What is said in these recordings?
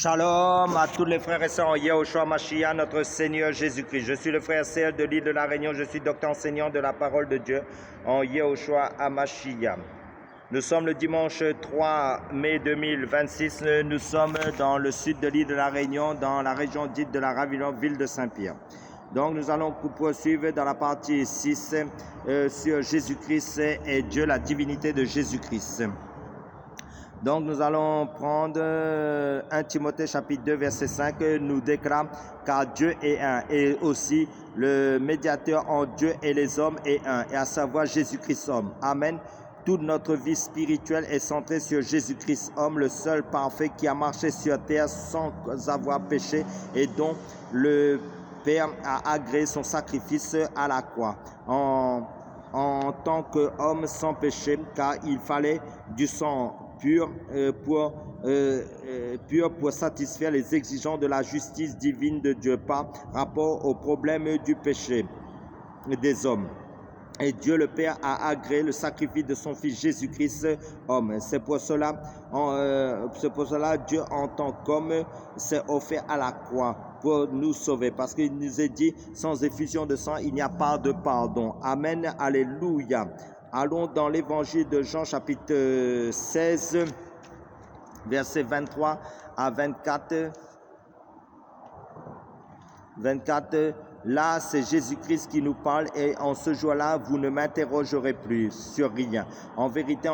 Shalom à tous les frères et sœurs en Yahushua Mashiach, notre Seigneur Jésus-Christ. Je suis le frère Cél de l'île de la Réunion. Je suis docteur enseignant de la parole de Dieu en Yahushua Mashiach. Nous sommes le dimanche 3 mai 2026. Nous sommes dans le sud de l'île de la Réunion, dans la région dite de la Ravillon, ville de Saint-Pierre. Donc nous allons poursuivre dans la partie 6 sur Jésus-Christ et Dieu, la divinité de Jésus-Christ. Donc nous allons prendre 1 Timothée chapitre 2 verset 5, nous déclare car Dieu est un et aussi le médiateur entre Dieu et les hommes est un, et à savoir Jésus-Christ homme. Amen. Toute notre vie spirituelle est centrée sur Jésus-Christ homme, le seul parfait qui a marché sur terre sans avoir péché et dont le Père a agréé son sacrifice à la croix. En tant qu'homme sans péché, car il fallait du sang pur pour satisfaire les exigences de la justice divine de Dieu par rapport au problème du péché des hommes. Et Dieu le Père a agréé le sacrifice de son Fils Jésus-Christ, homme. C'est pour cela Dieu en tant qu'homme s'est offert à la croix pour nous sauver. Parce qu'il nous est dit, sans effusion de sang, il n'y a pas de pardon. Amen, alléluia. Allons dans l'évangile de Jean chapitre 16, versets 23 à 24. Là, c'est Jésus-Christ qui nous parle et en ce jour-là, vous ne m'interrogerez plus sur rien. En vérité,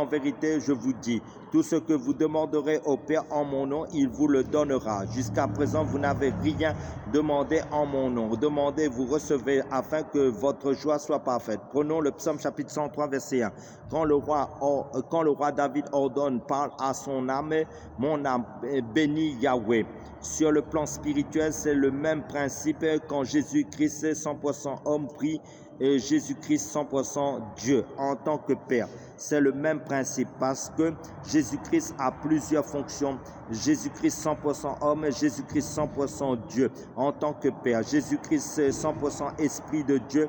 je vous dis, tout ce que vous demanderez au Père en mon nom, il vous le donnera. Jusqu'à présent, vous n'avez rien demandé en mon nom. Demandez, vous recevez, afin que votre joie soit parfaite. Prenons le psaume chapitre 103, verset 1. Quand le roi David ordonne, parle à son âme, mon âme bénit Yahweh. Sur le plan spirituel, c'est le même principe quand Jésus-Christ 100% homme prie et Jésus-Christ 100% Dieu en tant que Père. C'est le même principe parce que Jésus-Christ a plusieurs fonctions. Jésus-Christ 100% homme, Jésus-Christ 100% Dieu en tant que Père. Jésus-Christ 100% Esprit de Dieu.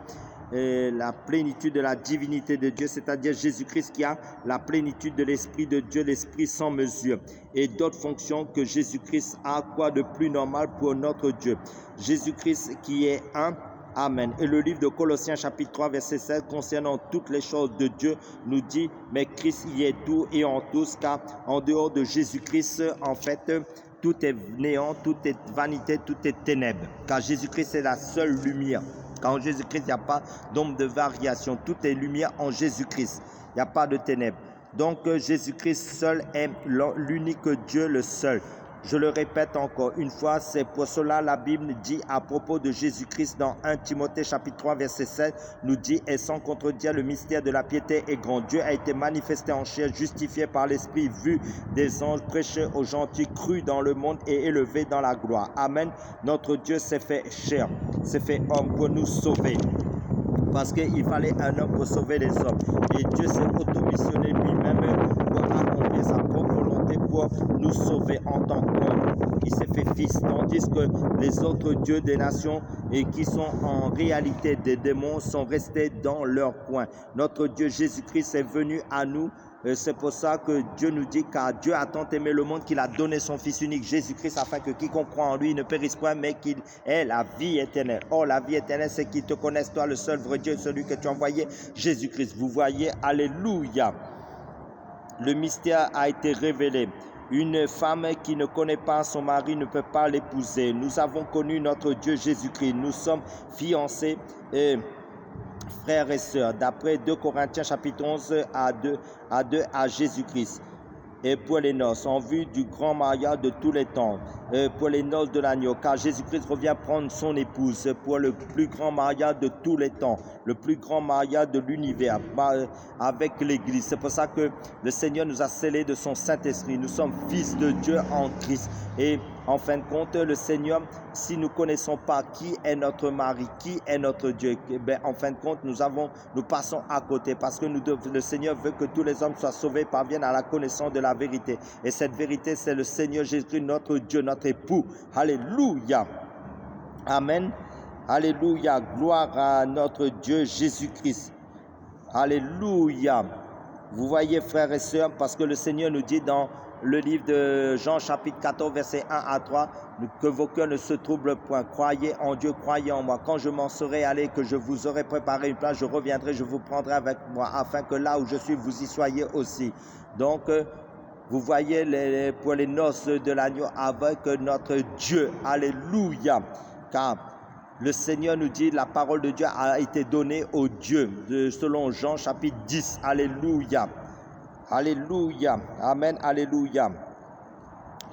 Et la plénitude de la divinité de Dieu, c'est-à-dire Jésus-Christ qui a la plénitude de l'Esprit de Dieu, l'Esprit sans mesure, et d'autres fonctions que Jésus-Christ a, quoi de plus normal pour notre Dieu. Jésus-Christ qui est un. Amen. Et le livre de Colossiens chapitre 3 verset 7 concernant toutes les choses de Dieu nous dit, mais Christ y est tout et en tous, car en dehors de Jésus-Christ, en fait, tout est néant, tout est vanité, tout est ténèbres. Car Jésus-Christ est la seule lumière. Car en Jésus-Christ, il n'y a pas d'ombre de variation. Tout est lumière en Jésus-Christ. Il n'y a pas de ténèbres. Donc, Jésus-Christ seul est l'unique Dieu, le seul. Je le répète encore une fois, c'est pour cela la Bible dit à propos de Jésus-Christ dans 1 Timothée chapitre 3 verset 7, nous dit « Et sans contredire, le mystère de la piété est grand. Dieu a été manifesté en chair, justifié par l'Esprit, vu des anges, prêché aux gentils, cru dans le monde et élevé dans la gloire. » Amen. Notre Dieu s'est fait chair, s'est fait homme pour nous sauver. Parce qu'il fallait un homme pour sauver les hommes. Et Dieu s'est auto-missionné lui-même pour accomplir sa propre volonté pour nous sauver en tant qu'homme. Il s'est fait fils, tandis que les autres dieux des nations et qui sont en réalité des démons sont restés dans leur coin. Notre Dieu Jésus-Christ est venu à nous. C'est pour ça que Dieu nous dit car Dieu a tant aimé le monde qu'il a donné son Fils unique Jésus-Christ afin que quiconque croit en lui ne périsse point mais qu'il ait la vie éternelle. Or la vie éternelle c'est qu'il te connaisse toi le seul vrai Dieu, celui que tu as envoyé, Jésus-Christ. Vous voyez, alléluia. Le mystère a été révélé. Une femme qui ne connaît pas son mari ne peut pas l'épouser. Nous avons connu notre Dieu Jésus-Christ. Nous sommes fiancés frères et sœurs, d'après 2 Corinthiens chapitre 11 à Jésus-Christ. Et pour les noces, en vue du grand mariage de tous les temps, pour les noces de l'agneau, car Jésus-Christ revient prendre son épouse pour le plus grand mariage de tous les temps, le plus grand mariage de l'univers, avec l'Église. C'est pour ça que le Seigneur nous a scellés de son Saint-Esprit. Nous sommes fils de Dieu en Christ. Et en fin de compte, le Seigneur, si nous ne connaissons pas qui est notre mari, qui est notre Dieu, ben, en fin de compte, nous passons à côté parce que le Seigneur veut que tous les hommes soient sauvés, parviennent à la connaissance de la vérité. Et cette vérité, c'est le Seigneur Jésus, notre Dieu, notre époux. Alléluia. Amen. Alléluia. Gloire à notre Dieu Jésus-Christ. Alléluia. Vous voyez, frères et sœurs, parce que le Seigneur nous dit dans le livre de Jean chapitre 14 verset 1 à 3, que vos cœurs ne se troublent point. Croyez en Dieu, croyez en moi. Quand je m'en serai allé, que je vous aurai préparé une place, je reviendrai, je vous prendrai avec moi, afin que là où je suis, vous y soyez aussi. Donc, vous voyez pour les noces de l'agneau avec notre Dieu. Alléluia. Car le Seigneur nous dit, la parole de Dieu a été donnée au Dieu, selon Jean chapitre 10. Alléluia. Alléluia. Amen. Alléluia.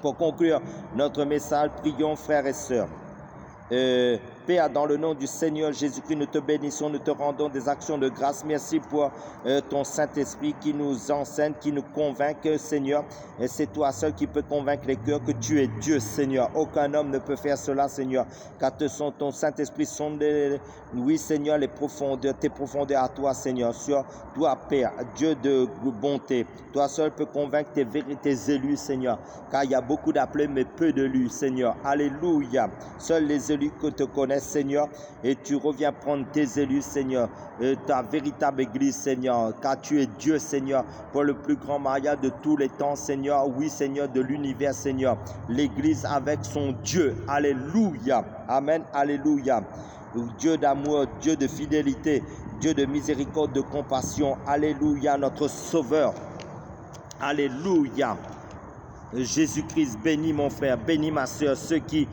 Pour conclure notre message, prions frères et sœurs. Père, dans le nom du Seigneur Jésus-Christ, nous te bénissons, nous te rendons des actions de grâce. Merci pour ton Saint-Esprit qui nous enseigne, qui nous convainc, Seigneur. Et c'est toi seul qui peux convaincre les cœurs que tu es Dieu, Seigneur. Aucun homme ne peut faire cela, Seigneur. Car ton Saint-Esprit sonde, oui, Seigneur, les profondeurs, tes profondeurs à toi, Seigneur. Sur toi, Père, Dieu de bonté. Toi seul peux convaincre tes élus, Seigneur. Car il y a beaucoup d'appelés, mais peu d'élus, Seigneur. Alléluia. Seuls les élus que te connaissent, Seigneur, et tu reviens prendre tes élus, Seigneur, ta véritable église, Seigneur, car tu es Dieu, Seigneur, pour le plus grand mariage de tous les temps, Seigneur, oui, Seigneur, de l'univers, Seigneur, l'église avec son Dieu, alléluia, amen, alléluia, Dieu d'amour, Dieu de fidélité, Dieu de miséricorde, de compassion, alléluia, notre Sauveur, alléluia. Jésus-Christ, bénis mon frère, bénis ma soeur, ceux qui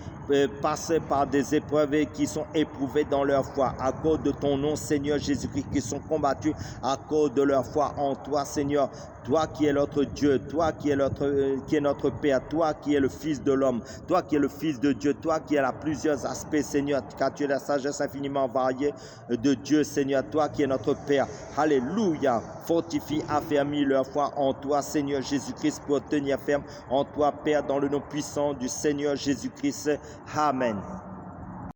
passent par des épreuves et qui sont éprouvés dans leur foi à cause de ton nom, Seigneur Jésus-Christ, qui sont combattus à cause de leur foi en toi, Seigneur. Toi qui es notre Dieu, toi qui es notre Père, toi qui es le Fils de l'homme, toi qui es le Fils de Dieu, toi qui es à plusieurs aspects, Seigneur, car tu es la sagesse infiniment variée de Dieu, Seigneur, toi qui es notre Père. Alléluia. Fortifie, affermis leur foi en toi, Seigneur Jésus-Christ, pour tenir ferme en toi, Père, dans le nom puissant du Seigneur Jésus-Christ. Amen.